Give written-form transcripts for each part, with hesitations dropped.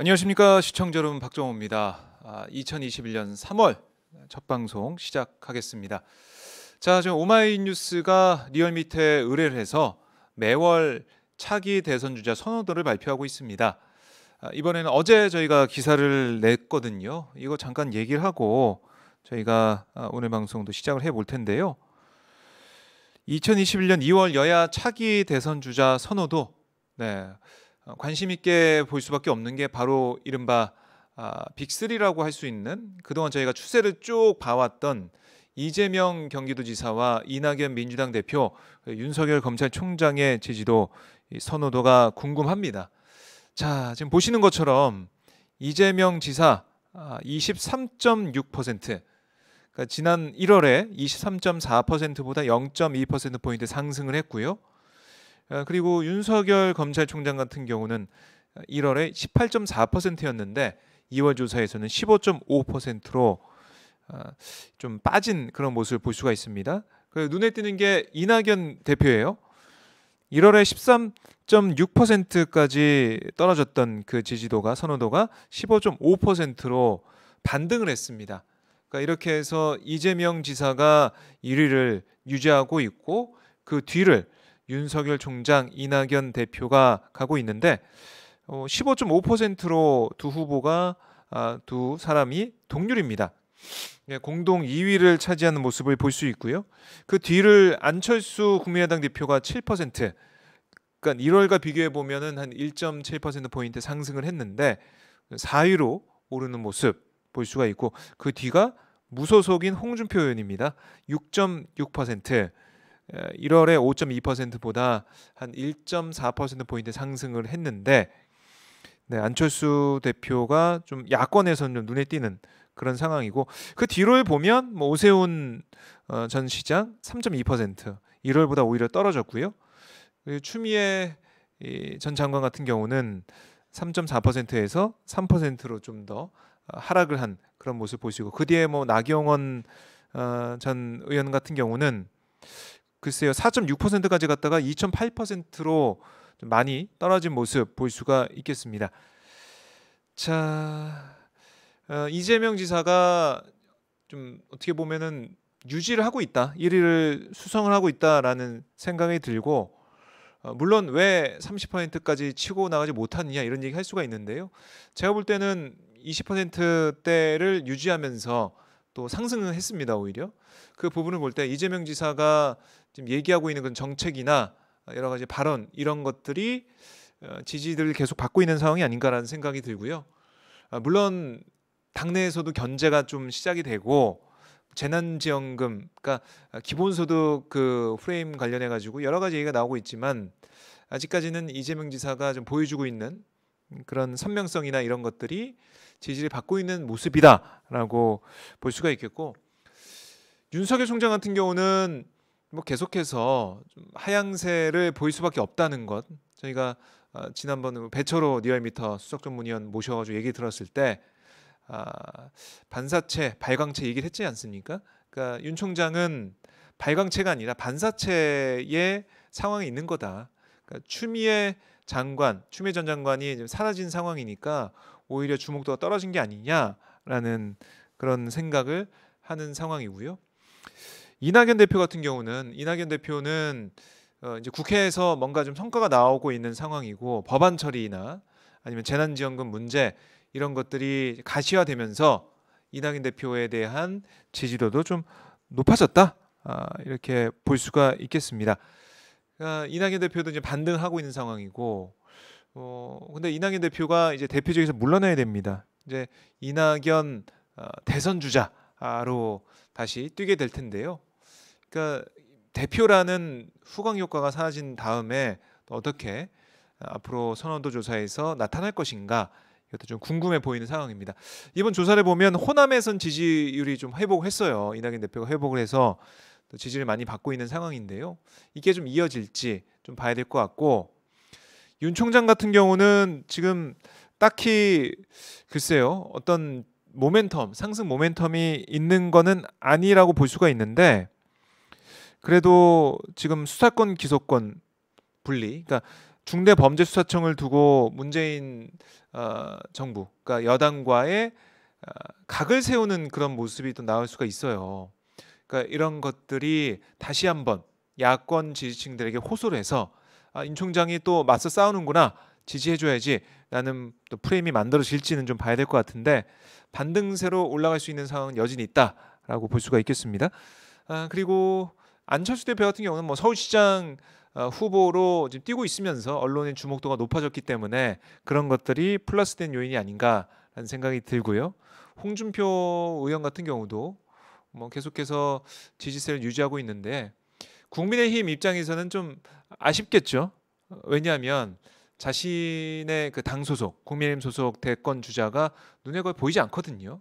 안녕하십니까 시청자 여러분, 박정호입니다. 2021년 3월 첫 방송 시작하겠습니다. 자, 지금 오마이뉴스가 리얼미터에 의뢰를 해서 매월 차기 대선 주자 선호도를 발표하고 있습니다. 이번에는 어제 저희가 기사를 냈거든요. 이거 잠깐 얘기를 하고 저희가 오늘 방송도 시작을 해볼 텐데요. 2021년 2월 여야 차기 대선 주자 선호도, 관심 있게 볼 수밖에 없는 게 바로 이른바 빅3라고 할 수 있는, 그동안 저희가 추세를 쭉 봐왔던 이재명 경기도지사와 이낙연 민주당 대표, 윤석열 검찰총장의 지지도 선호도가 궁금합니다. 자, 지금 보시는 것처럼 이재명 지사 23.6%, 그러니까 지난 1월에 23.4%보다 0.2%포인트 상승을 했고요. 그리고 윤석열 검찰총장 같은 경우는 1월에 18.4%였는데 2월 조사에서는 15.5%로 좀 빠진 그런 모습을 볼 수가 있습니다. 눈에 띄는 게 이낙연 대표예요. 1월에 13.6%까지 떨어졌던 그 지지도가, 선호도가 15.5%로 반등을 했습니다. 그러니까 이렇게 해서 이재명 지사가 1위를 유지하고 있고 그 뒤를 윤석열 총장, 이낙연 대표가 가고 있는데 15.5%로 두 후보가, 두 사람이 동률입니다. 공동 2위를 차지하는 모습을 볼 수 있고요. 그 뒤를 안철수 국민의당 대표가 7%, 그러니까 1월과 비교해 보면은 한 1.7%포인트 상승을 했는데 4위로 오르는 모습 볼 수가 있고, 그 뒤가 무소속인 홍준표 의원입니다. 6.6%, 1월에 5.2%보다 한 1.4%포인트 상승을 했는데, 안철수 대표가 좀 야권에서는 좀 눈에 띄는 그런 상황이고, 그 뒤를 보면 오세훈 전 시장 3.2%, 1월보다 오히려 떨어졌고요. 추미애 전 장관 같은 경우는 3.4%에서 3%로 좀 더 하락을 한 그런 모습 보시고, 그 뒤에 나경원 전 의원 같은 경우는 글쎄요 4.6%까지 갔다가 2.8%로 좀 많이 떨어진 모습 볼 수가 있겠습니다. 자, 이재명 지사가 좀 어떻게 보면은 유지를 하고 있다, 1위를 수성을 하고 있다라는 생각이 들고, 물론 왜 30%까지 치고 나가지 못하느냐 이런 얘기 할 수가 있는데요. 제가 볼 때는 20%대를 유지하면서 또 상승을 했습니다. 오히려 그 부분을 볼 때 이재명 지사가 지금 얘기하고 있는 그런 정책이나 여러 가지 발언, 이런 것들이 지지들을 계속 받고 있는 상황이 아닌가라는 생각이 들고요. 물론 당내에서도 견제가 좀 시작이 되고, 재난지원금, 그러니까 기본소득 그 프레임 관련해 가지고 여러 가지 얘기가 나오고 있지만, 아직까지는 이재명 지사가 좀 보여주고 있는 그런 선명성이나 이런 것들이 지지를 받고 있는 모습이다라고 볼 수가 있겠고, 윤석열 총장 같은 경우는 계속해서 좀 하향세를 보일 수밖에 없다는 것, 저희가 지난번 배철호 리얼미터 수석전문위원 모셔가지고 얘기 들었을 때 반사체, 발광체 얘기를 했지 않습니까? 그러니까 윤 총장은 발광체가 아니라 반사체의 상황이 있는 거다. 그러니까 추미애 전 장관이 지금 사라진 상황이니까 오히려 주목도가 떨어진 게 아니냐라는 그런 생각을 하는 상황이고요. 이낙연 대표 같은 경우는, 이제 국회에서 뭔가 좀 성과가 나오고 있는 상황이고, 법안 처리나 아니면 재난지원금 문제 이런 것들이 가시화되면서 이낙연 대표에 대한 지지도도 좀 높아졌다, 이렇게 볼 수가 있겠습니다. 이낙연 대표도 이제 반등하고 있는 상황이고, 근데 이낙연 대표가 이제 대표직에서 물러나야 됩니다. 이제 이낙연 대선 주자로 다시 뛰게 될 텐데요. 그러니까 대표라는 후광 효과가 사라진 다음에 또 어떻게 앞으로 선호도 조사에서 나타날 것인가, 이것도 좀 궁금해 보이는 상황입니다. 이번 조사를 보면 호남에선 지지율이 좀 회복했어요. 이낙연 대표가 회복을 해서 또 지지를 많이 받고 있는 상황인데요. 이게 좀 이어질지 좀 봐야 될 것 같고, 윤 총장 같은 경우는 지금 딱히 글쎄요 어떤 상승 모멘텀이 있는 거는 아니라고 볼 수가 있는데, 그래도 지금 수사권 기소권 분리, 그러니까 중대범죄수사청을 두고 문재인 정부, 그러니까 여당과의 각을 세우는 그런 모습이 또 나올 수가 있어요. 그러니까 이런 것들이 다시 한번 야권 지지층들에게 호소를 해서 임 총장이 또 맞서 싸우는구나, 지지해줘야지 라는 또 프레임이 만들어질지는 좀 봐야 될 것 같은데, 반등세로 올라갈 수 있는 상황은 여전히 있다라고 볼 수가 있겠습니다. 그리고 안철수 대표 같은 경우는 뭐 서울시장 후보로 지금 뛰고 있으면서 언론의 주목도가 높아졌기 때문에 그런 것들이 플러스된 요인이 아닌가라는 생각이 들고요. 홍준표 의원 같은 경우도 뭐 계속해서 지지세를 유지하고 있는데, 국민의힘 입장에서는 좀 아쉽겠죠. 왜냐하면 자신의 그 당 소속, 국민의힘 소속 대권 주자가 눈에 거의 보이지 않거든요.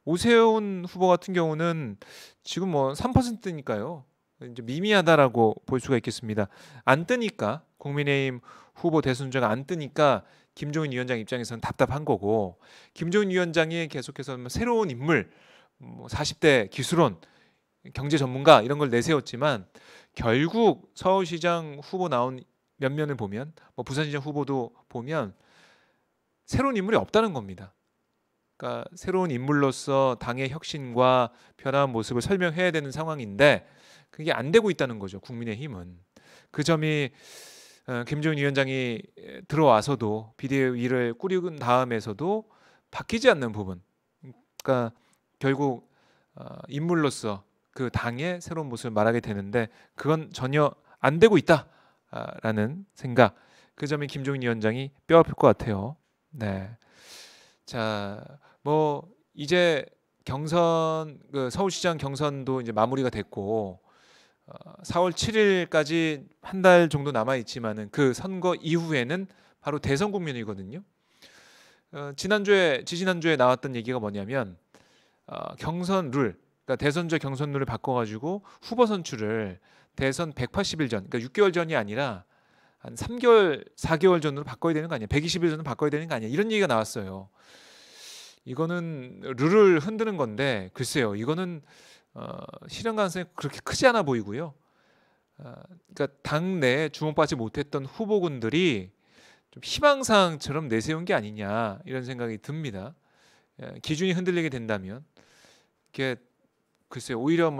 오세훈 후보 같은 경우는 지금 뭐 3%니까요. 이제 미미하다라고 볼 수가 있겠습니다. 안 뜨니까, 국민의힘 후보 대선 주자가 안 뜨니까 김종인 위원장 입장에서는 답답한 거고, 김종인 위원장이 계속해서 뭐 새로운 인물, 뭐 40대 기술원, 경제 전문가 이런 걸 내세웠지만 결국 서울시장 후보 나온 면면을 보면, 뭐 부산시장 후보도 보면 새로운 인물이 없다는 겁니다. 그러니까 새로운 인물로서 당의 혁신과 변화한 모습을 설명해야 되는 상황인데 그게 안 되고 있다는 거죠. 국민의힘은 그 점이 김종인 위원장이 들어와서도 비대위를 꾸리는 다음에서도 바뀌지 않는 부분, 그러니까 결국 인물로서 그 당의 새로운 모습을 말하게 되는데 그건 전혀 안 되고 있다라는 생각, 그 점이 김종인 위원장이 뼈아플 것 같아요. 네. 자, 뭐 이제 경선, 그 서울시장 경선도 이제 마무리가 됐고 4월 7일까지 한 달 정도 남아 있지만은 그 선거 이후에는 바로 대선 국면이거든요. 지지난주에 나왔던 얘기가 뭐냐면 경선 룰, 그러니까 대선제 경선 룰을 바꿔가지고 후보 선출을 대선 180일 전, 그러니까 6개월 전이 아니라 한 3개월, 4개월 전으로 바꿔야 되는 거 아니야? 120일 전으로 바꿔야 되는 거 아니야? 이런 얘기가 나왔어요. 이거는 룰을 흔드는 건데 글쎄요, 이거는 실현 가능성이 그렇게 크지 않아 보이고요. 그러니까 당내에 주목받지 못했던 후보군들이 좀 희망사항처럼 내세운 게 아니냐 이런 생각이 듭니다. 기준이 흔들리게 된다면 이게 글쎄요, 오히려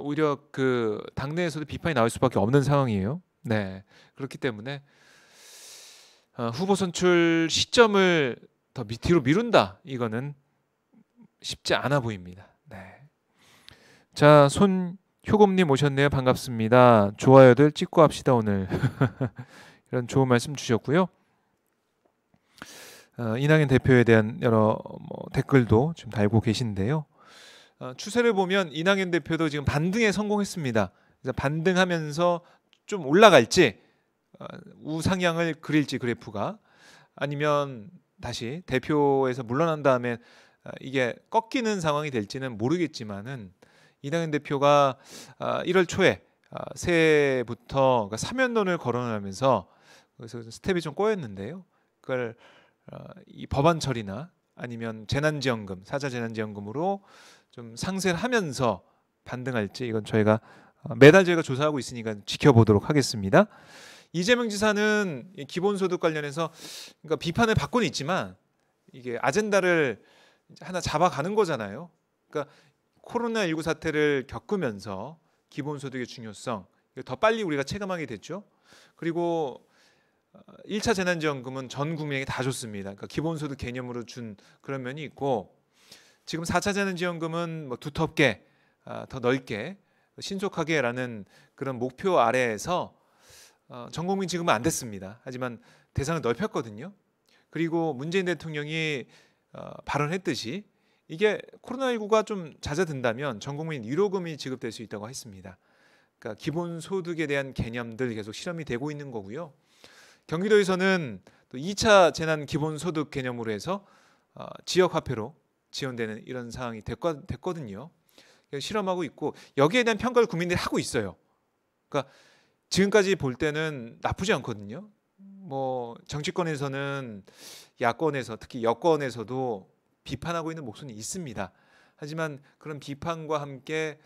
오히려 그 당내에서도 비판이 나올 수밖에 없는 상황이에요. 네, 그렇기 때문에 후보 선출 시점을 더 뒤로 미룬다, 이거는 쉽지 않아 보입니다. 네. 자, 손효곰님 오셨네요. 반갑습니다. 좋아요들 찍고 합시다 오늘. 이런 좋은 말씀 주셨고요. 이낙연 대표에 대한 여러 댓글도 지금 달고 계신데요. 추세를 보면 이낙연 대표도 지금 반등에 성공했습니다. 그래서 반등하면서 좀 올라갈지, 우상향을 그릴지 그래프가, 아니면 다시 대표에서 물러난 다음에 이게 꺾이는 상황이 될지는 모르겠지만은 이낙연 대표가 1월 초에 새해부터 그러니까 사면론을 거론하면서 그래서 스텝이 좀 꼬였는데요. 그걸 이 법안 처리나 아니면 재난지원금, 사자 재난지원금으로 좀 상쇄를 하면서 반등할지, 이건 저희가 매달 저희가 조사하고 있으니까 지켜보도록 하겠습니다. 이재명 지사는 기본소득 관련해서 그러니까 비판을 받고는 있지만 이게 아젠다를 하나 잡아가는 거잖아요. 그러니까 코로나19 사태를 겪으면서 기본소득의 중요성 더 빨리 우리가 체감하게 됐죠. 그리고 1차 재난지원금은 전 국민에게 다 줬습니다. 그러니까 기본소득 개념으로 준 그런 면이 있고, 지금 4차 재난지원금은 뭐 두텁게 더 넓게 신속하게라는 그런 목표 아래에서 전 국민 지금은 안 됐습니다. 하지만 대상을 넓혔거든요. 그리고 문재인 대통령이 발언했듯이 이게 코로나19가 좀 잦아든다면 전 국민 위로금이 지급될 수 있다고 했습니다. 그러니까 기본소득에 대한 개념들 계속 실험이 되고 있는 거고요. 경기도에서는 또 2차 재난 기본소득 개념으로 해서 지역화폐로 지원되는 이런 상황이 됐거든요. 실험하고 있고 여기에 대한 평가를 국민들이 하고 있어요. 그러니까 지금까지 볼 때는 나쁘지 않거든요. 뭐 정치권에서는, 야권에서, 특히 여권에서도 비판하고 있는 목소리는 있습니다. 하지만 그런 비판과 함께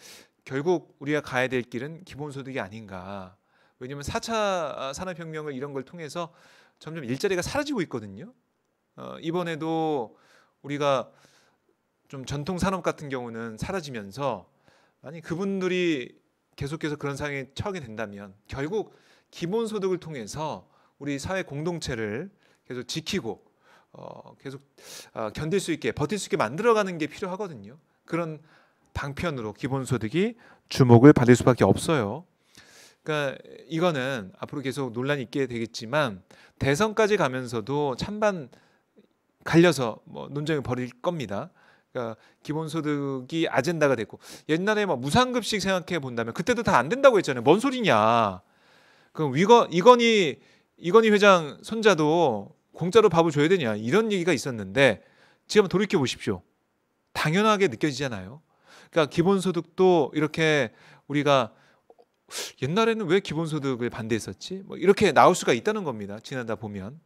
결국 우리가 가야 될 길은 기본소득이 아닌가. 왜냐하면 4차 산업혁명을 이런 걸 통해서 점점 일자리가 사라지고 있거든요. 이번에도 우리가 좀 전통 산업 같은 경우는 사라지면서 아니 그분들이 계속해서 그런 상황에 처하게 된다면 결국 기본소득을 통해서 우리 사회 공동체를 계속 지키고 계속 견딜 수 있게 버틸 수 있게 만들어가는 게 필요하거든요. 그런 방편으로 기본소득이 주목을 받을 수밖에 없어요. 그러니까 이거는 앞으로 계속 논란이 있게 되겠지만 대선까지 가면서도 찬반 갈려서 뭐 논쟁을 벌일 겁니다. 그러니까 기본소득이 아젠다가 됐고 옛날에 뭐 무상급식 생각해 본다면 그때도 다 안 된다고 했잖아요. 뭔 소리냐? 그럼 이건희 회장 손자도 공짜로 밥을 줘야 되냐? 이런 얘기가 있었는데 지금 돌이켜 보십시오. 당연하게 느껴지잖아요. 그러니까 기본소득도 이렇게 우리가 옛날에는 왜 기본소득을 반대했었지? 뭐 이렇게 나올 수가 있다는 겁니다. 지나다 보면.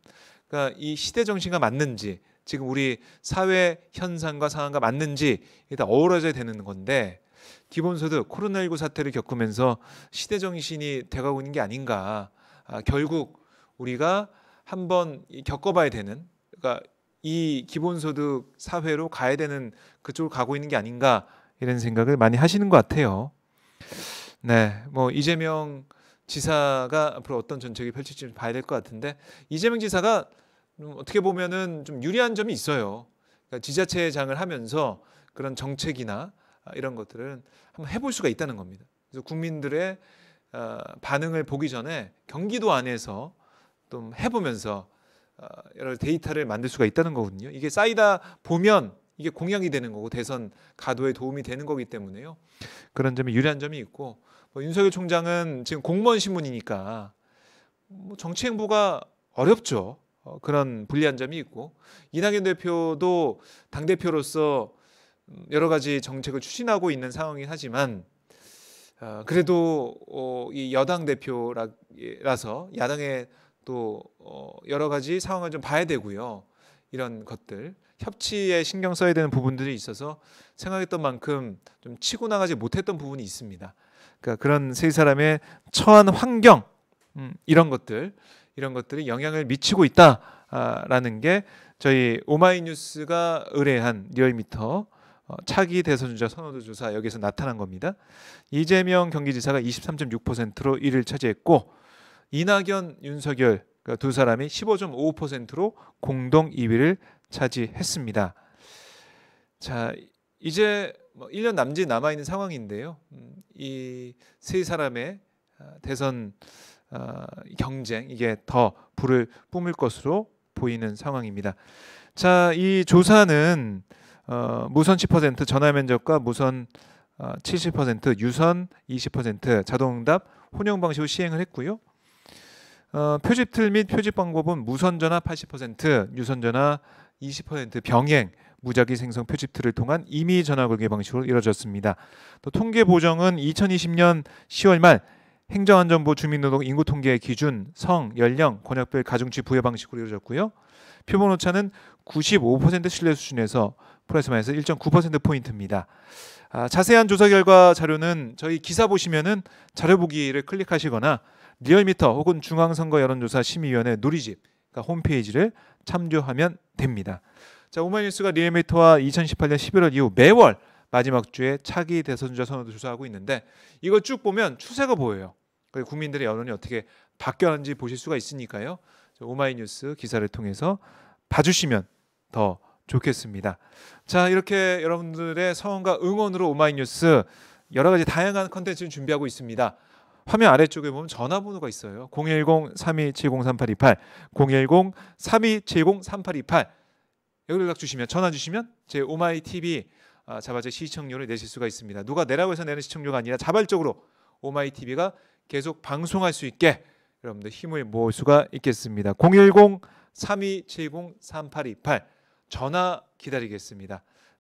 그러니까 이 시대 정신과 맞는지 지금 우리 사회 현상과 상황과 맞는지 일단 어우러져야 되는 건데 기본소득 코로나19 사태를 겪으면서 시대 정신이 돼가고 있는 게 아닌가. 결국 우리가 한번 겪어봐야 되는 그러니까 이 기본소득 사회로 가야 되는 그쪽으로 가고 있는 게 아닌가 이런 생각을 많이 하시는 것 같아요. 네, 뭐 이재명 지사가 앞으로 어떤 정책이 펼칠지 봐야 될 것 같은데 이재명 지사가 어떻게 보면은 좀 유리한 점이 있어요. 그러니까 지자체장을 하면서 그런 정책이나 이런 것들은 한번 해볼 수가 있다는 겁니다. 그래서 국민들의 반응을 보기 전에 경기도 안에서 좀 해보면서 여러 데이터를 만들 수가 있다는 거거든요. 이게 쌓이다 보면 이게 공약이 되는 거고 대선 가도에 도움이 되는 거기 때문에요. 그런 점이 유리한 점이 있고 윤석열 총장은 지금 공무원 신분이니까 뭐 정치 행보가 어렵죠. 그런 불리한 점이 있고 이낙연 대표도 당 대표로서 여러 가지 정책을 추진하고 있는 상황이긴 하지만 그래도 이 여당 대표라서 야당에 또 여러 가지 상황을 좀 봐야 되고요. 이런 것들 협치에 신경 써야 되는 부분들이 있어서 생각했던 만큼 좀 치고 나가지 못했던 부분이 있습니다. 그러니까 그런 세 사람의 처한 환경 이런 것들이 영향을 미치고 있다라는 게 저희 오마이뉴스가 의뢰한 리얼미터 차기 대선주자 선호도 조사 여기서 나타난 겁니다. 이재명 경기지사가 23.6%로 1위를 차지했고 이낙연, 윤석열 두 사람이 15.5%로 공동 2위를 차지했습니다. 자, 이제 1년 남짓 남아있는 상황인데요. 이 세 사람의 대선 경쟁 이게 더 불을 뿜을 것으로 보이는 상황입니다. 자, 이 조사는 무선 10%, 전화 면접과 무선 70%, 유선 20%, 자동응답, 혼용 방식으로 시행을 했고요. 표집틀 및 표집 방법은 무선 전화 80%, 유선 전화 20% 병행, 무작위 생성 표집틀을 통한 임의 전화 걸기 방식으로 이루어졌습니다. 또 통계 보정은 2020년 10월 말 행정안전부 주민노동 인구통계 기준 성, 연령, 권역별 가중치 부여 방식으로 이루어졌고요. 표본 오차는 95% 신뢰 수준에서 플러스 마이너스 1.9%포인트입니다. 자세한 조사 결과 자료는 저희 기사 보시면은 자료 보기를 클릭하시거나 리얼미터 혹은 중앙선거 여론조사 심의위원회 누리집 그러니까 홈페이지를 참조하면 됩니다. 자, 오마이뉴스가 리얼미터와 2018년 11월 이후 매월 마지막 주에 차기 대선주자 선호도 조사하고 있는데 이걸 쭉 보면 추세가 보여요. 그리고 국민들의 여론이 어떻게 바뀌었는지 보실 수가 있으니까요. 오마이뉴스 기사를 통해서 봐주시면 더 좋겠습니다. 자, 이렇게 여러분들의 성원과 응원으로 오마이뉴스 여러 가지 다양한 컨텐츠를 준비하고 있습니다. 화면 아래쪽에 보면 전화번호가 있어요. 010-3270-3828, 010-3270-3828 여기 연락 주시면 전화 주시면 제 오마이TV 자발적 시청료를 내실 수가 있습니다. 누가 내라고 해서 내는 시청료가 아니라 자발적으로 오마이TV가 계속 방송할 수 있게 여러분들 힘을 모을 수가 있겠습니다. 010-3270-3828 전화 기다리겠습니다.